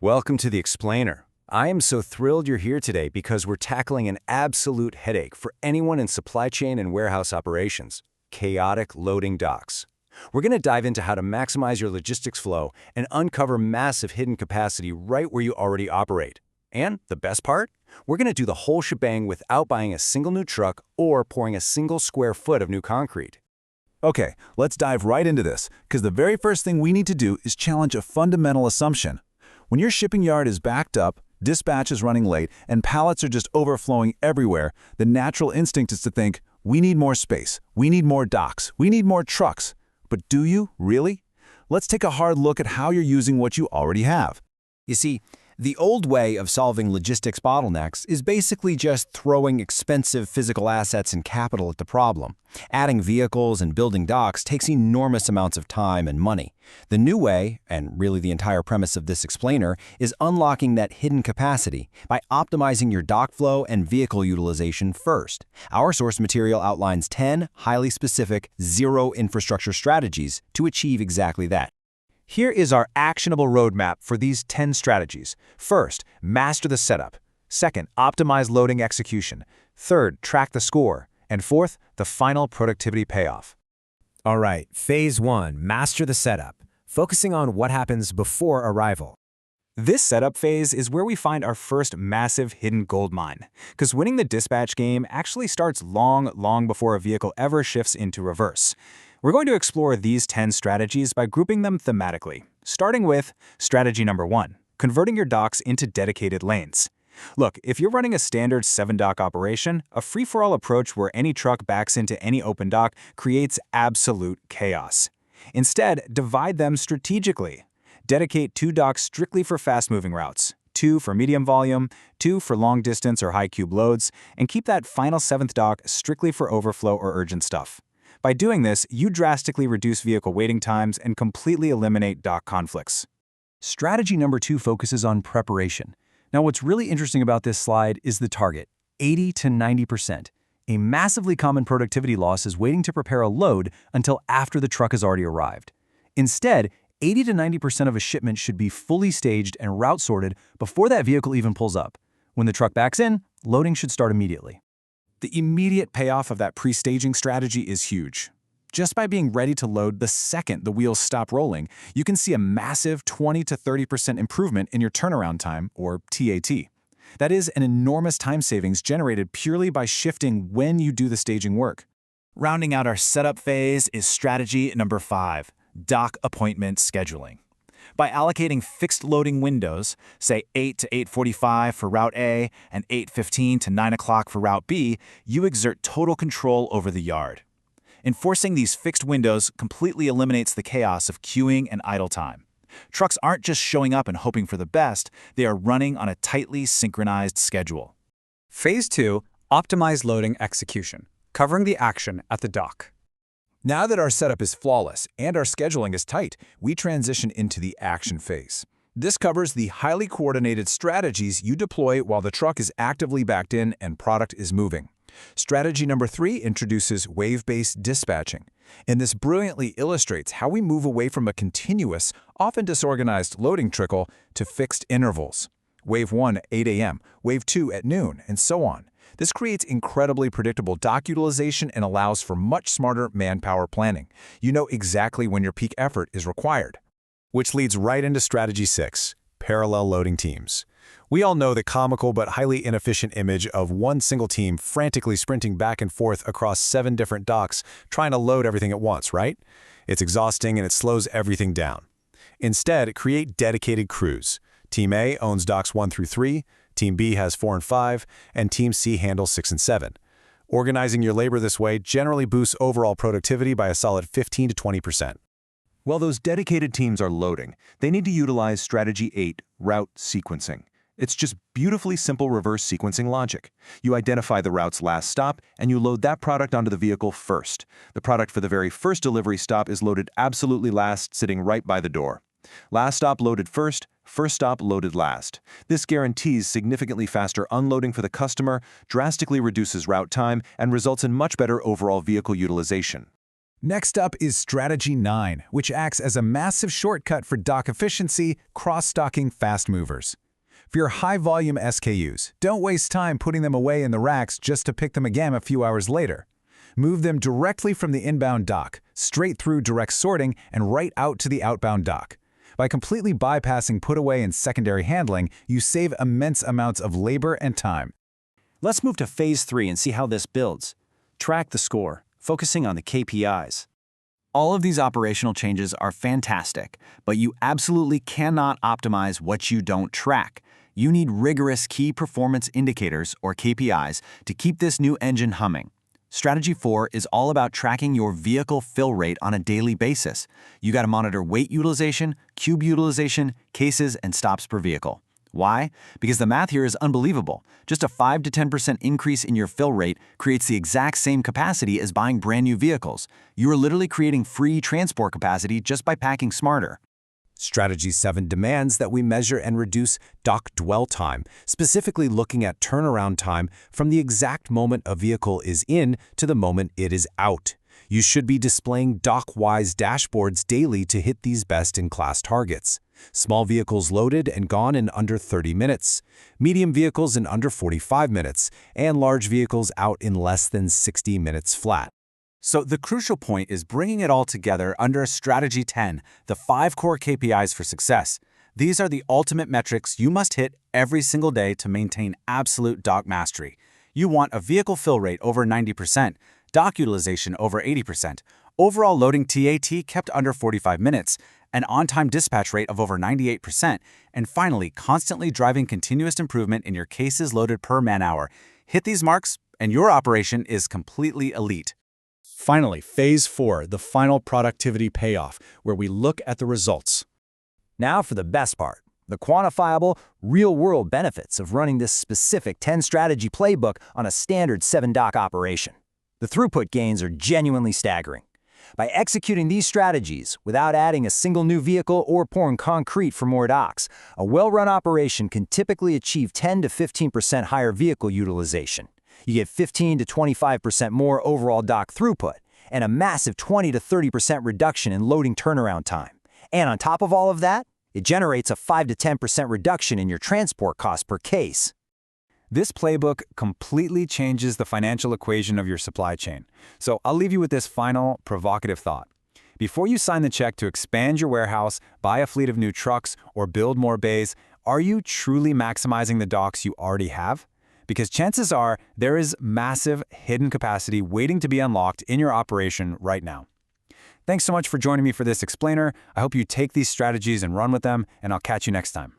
Welcome to The Explainer. I am so thrilled you're here today because we're tackling an absolute headache for anyone in supply chain and warehouse operations: chaotic loading docks. We're going to dive into how to maximize your logistics flow and uncover massive hidden capacity right where you already operate. And the best part? We're going to do the whole shebang without buying a single new truck or pouring a single square foot of new concrete. Okay, let's dive right into this, because the very first thing we need to do is challenge a fundamental assumption. When your shipping yard is backed up, dispatch is running late, and pallets are just overflowing everywhere, the natural instinct is to think, we need more space, we need more docks, we need more trucks. But do you, really? Let's take a hard look at how you're using what you already have. You see, the old way of solving logistics bottlenecks is basically just throwing expensive physical assets and capital at the problem. Adding vehicles and building docks takes enormous amounts of time and money. The new way, and really the entire premise of this explainer, is unlocking that hidden capacity by optimizing your dock flow and vehicle utilization first. Our source material outlines 10 highly specific, zero infrastructure strategies to achieve exactly that. Here is our actionable roadmap for these 10 strategies. First, master the setup. Second, optimize loading execution. Third, track the score. And fourth, the final productivity payoff. All right, phase 1, master the setup, focusing on what happens before arrival. This setup phase is where we find our first massive hidden gold mine, because winning the dispatch game actually starts long before a vehicle ever shifts into reverse. We're going to explore these 10 strategies by grouping them thematically, starting with strategy number 1, converting your docks into dedicated lanes. Look, if you're running a standard 7-dock operation, a free-for-all approach where any truck backs into any open dock creates absolute chaos. Instead, divide them strategically. Dedicate 2 docks strictly for fast-moving routes, 2 for medium volume, 2 for long-distance or high-cube loads, and keep that final 7th dock strictly for overflow or urgent stuff. By doing this, you drastically reduce vehicle waiting times and completely eliminate dock conflicts. Strategy number 2 focuses on preparation. Now, what's really interesting about this slide is the target, 80 to 90%. A massively common productivity loss is waiting to prepare a load until after the truck has already arrived. Instead, 80 to 90% of a shipment should be fully staged and route sorted before that vehicle even pulls up. When the truck backs in, loading should start immediately. The immediate payoff of that pre-staging strategy is huge. Just by being ready to load the second the wheels stop rolling, you can see a massive 20 to 30% improvement in your turnaround time, or TAT. That is an enormous time savings generated purely by shifting when you do the staging work. Rounding out our setup phase is strategy number 5, dock appointment scheduling. By allocating fixed loading windows, say 8 to 8:45 for Route A and 8:15 to 9 o'clock for Route B, you exert total control over the yard. Enforcing these fixed windows completely eliminates the chaos of queuing and idle time. Trucks aren't just showing up and hoping for the best, they are running on a tightly synchronized schedule. Phase 2, optimize loading execution, covering the action at the dock. Now that our setup is flawless and our scheduling is tight, we transition into the action phase. This covers the highly coordinated strategies you deploy while the truck is actively backed in and product is moving. Strategy number 3 introduces wave-based dispatching, and this brilliantly illustrates how we move away from a continuous, often disorganized loading trickle to fixed intervals. Wave 1 at 8 a.m., Wave 2 at noon, and so on. This creates incredibly predictable dock utilization and allows for much smarter manpower planning. You know exactly when your peak effort is required. Which leads right into strategy 6, parallel loading teams. We all know the comical but highly inefficient image of one single team frantically sprinting back and forth across 7 different docks trying to load everything at once, right? It's exhausting and it slows everything down. Instead, create dedicated crews. Team A owns docks 1 through 3, Team B has 4 and 5, and Team C handles 6 and 7. Organizing your labor this way generally boosts overall productivity by a solid 15 to 20%. While those dedicated teams are loading, they need to utilize strategy 8, route sequencing. It's just beautifully simple reverse sequencing logic. You identify the route's last stop, and you load that product onto the vehicle first. The product for the very first delivery stop is loaded absolutely last, sitting right by the door. Last stop loaded first stop loaded last. This guarantees significantly faster unloading for the customer, drastically reduces route time, and results in much better overall vehicle utilization. Next up is Strategy 9, which acts as a massive shortcut for dock efficiency, cross-docking fast movers. For your high-volume SKUs, don't waste time putting them away in the racks just to pick them again a few hours later. Move them directly from the inbound dock, straight through direct sorting, and right out to the outbound dock. By completely bypassing put-away and secondary handling, you save immense amounts of labor and time. Let's move to Phase 3 and see how this builds. Track the score, focusing on the KPIs. All of these operational changes are fantastic, but you absolutely cannot optimize what you don't track. You need rigorous key performance indicators, or KPIs, to keep this new engine humming. Strategy 4 is all about tracking your vehicle fill rate on a daily basis. You got to monitor weight utilization, cube utilization, cases, and stops per vehicle. Why? Because the math here is unbelievable. Just a 5 to 10% increase in your fill rate creates the exact same capacity as buying brand new vehicles. You are literally creating free transport capacity just by packing smarter. Strategy 7 demands that we measure and reduce dock dwell time, specifically looking at turnaround time from the exact moment a vehicle is in to the moment it is out. You should be displaying dock-wise dashboards daily to hit these best-in-class targets. Small vehicles loaded and gone in under 30 minutes, medium vehicles in under 45 minutes, and large vehicles out in less than 60 minutes flat. So the crucial point is bringing it all together under Strategy 10, the 5 core KPIs for success. These are the ultimate metrics you must hit every single day to maintain absolute dock mastery. You want a vehicle fill rate over 90%, dock utilization over 80%, overall loading TAT kept under 45 minutes, an on-time dispatch rate of over 98%, and finally, constantly driving continuous improvement in your cases loaded per man-hour. Hit these marks, and your operation is completely elite. Finally, Phase 4, the final productivity payoff, where we look at the results. Now for the best part, the quantifiable, real-world benefits of running this specific 10-strategy playbook on a standard 7-dock operation. The throughput gains are genuinely staggering. By executing these strategies without adding a single new vehicle or pouring concrete for more docks, a well-run operation can typically achieve 10 to 15% higher vehicle utilization. You get 15 to 25% more overall dock throughput, and a massive 20 to 30% reduction in loading turnaround time. And on top of all of that, it generates a 5 to 10% reduction in your transport cost per case. This playbook completely changes the financial equation of your supply chain. So I'll leave you with this final, provocative thought. Before you sign the check to expand your warehouse, buy a fleet of new trucks, or build more bays, are you truly maximizing the docks you already have? Because chances are there is massive hidden capacity waiting to be unlocked in your operation right now. Thanks so much for joining me for this explainer. I hope you take these strategies and run with them, and I'll catch you next time.